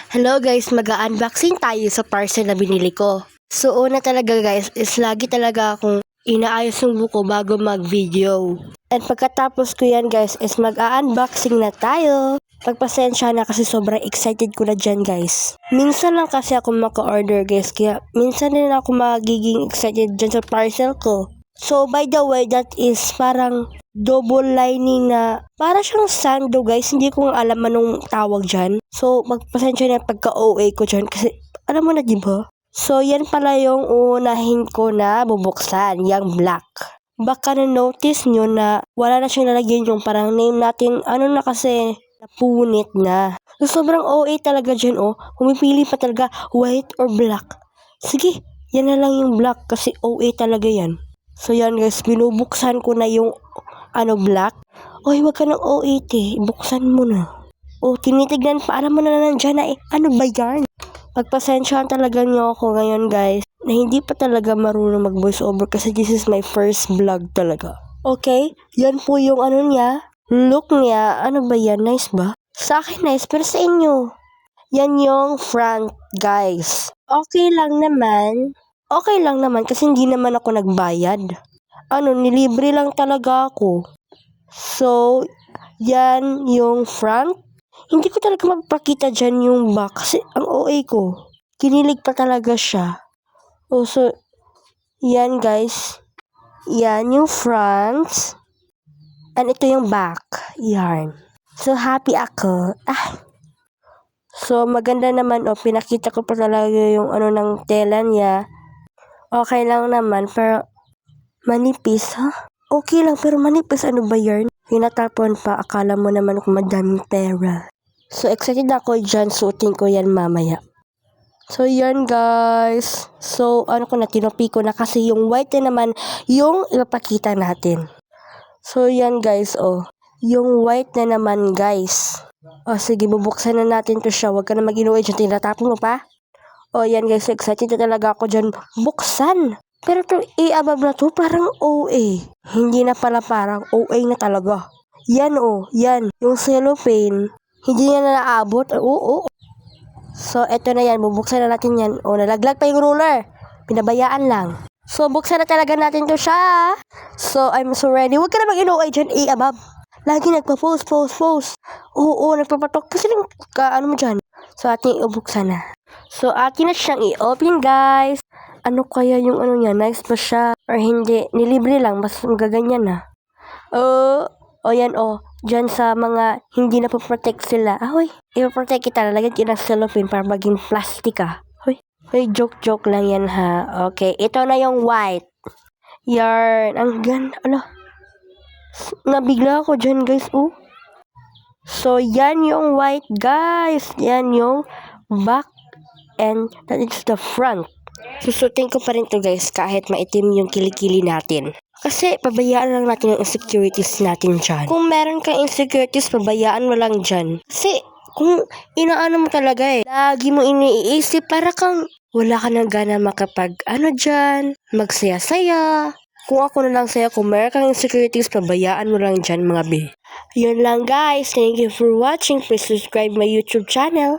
Hello guys, mag-unboxing tayo sa parcel na binili ko. So una talaga guys is lagi talaga akong inaayos yung buko bago mag-video. And pagkatapos ko yan guys is mag-unboxing na tayo. Pagpasensya na kasi sobrang excited ko na dyan guys. Minsan lang kasi ako maka-order guys, kaya minsan din ako magiging excited dyan sa parcel ko. So by the way, that is parang double lining na para siyang sando guys, hindi ko alam anong tawag dyan. So magpasensya na pagka-OA ko dyan kasi alam mo na diba? So yan pala yung unahin ko na bubuksan, yung black. Baka na-notice nyo na wala na siyang lalagyan yung parang name natin, ano na kasi, napunit na. So sobrang OA talaga dyan humipili pa talaga white or black. Sige, yan na lang yung black kasi OA talaga yan. So yan guys, binubuksan ko na yung black. Oy, wag ka ng OAT, buksan mo na. Tinitignan pa, alam mo na nandyan na ano ba yan? Pagpasensyahan talaga niyo ako ngayon guys, na hindi pa talaga marunong mag voice over kasi this is my first vlog talaga. Okay, yan po yung niya, look niya, ano ba yan, nice ba? Sa akin nice, pero sa inyo, yan yung front guys. Okay lang naman kasi hindi naman ako nagbayad. Nilibre lang talaga ako. So, yan yung front. Hindi ko talaga mapapakita dyan yung back kasi ang OA ko. Kinilig pa talaga siya. So, yan guys. Yan yung front. And ito yung back. Yan. So, happy ako. So, maganda naman pinakita ko pa talaga yung ng tela niya. Okay lang naman, pero manipis, ha? Okay lang, pero manipis, ano ba yan? Pinatapon pa, akala mo naman kung madaming pera. So, excited ako dyan, suotin ko yan mamaya. So, yan guys. So, tinopi ko na kasi yung white na naman yung ipapakita natin. So, yan guys, yung white na naman guys. Sige, bubuksan na natin to siya. Huwag ka na mag-inuwi dyan, tinatapon mo pa. Yan guys, excited na talaga ako dyan. Buksan! Pero to i-abab na to parang OA. Hindi na pala parang OA na talaga. Yan yan. Yung cellophane. Hindi niya na naabot. So, eto na yan. Bubuksan na natin yan. Nalaglag pa yung ruler. Pinabayaan lang. So, buksan na talaga natin to siya. So, I'm so ready. Huwag ka na mag-OA dyan, i-abab. Lagi nagpa-post. Nagpapatok. Kasi mo dyan. So, ating ibuksan na. So, atin na siyang i-open guys. Ano kaya yung niya? Nice ba siya? Or hindi? Nilibre lang. Mas magaganyan na. Yan Diyan sa mga hindi na protect sila. I-protect kita. Lagyan kita ng cellophane para maging plastic joke lang yan ha. Okay, ito na yung white. Yarn. Ang ganda. Nabigla ako dyan guys. So, yan yung white guys. Yan yung back. And that is the front. Susutin ko pa rin to guys kahit maitim yung kilikili natin. Kasi pabayaan lang natin yung insecurities natin dyan. Kung meron kang insecurities, pabayaan mo lang dyan. Kasi kung inaano mo talaga lagi mo iniisip para kang wala ka ng gana dyan, magsaya-saya. Kung ako na lang saya, kung meron kang insecurities, pabayaan mo lang dyan mga be. Yun lang guys. Thank you for watching. Please subscribe my YouTube channel.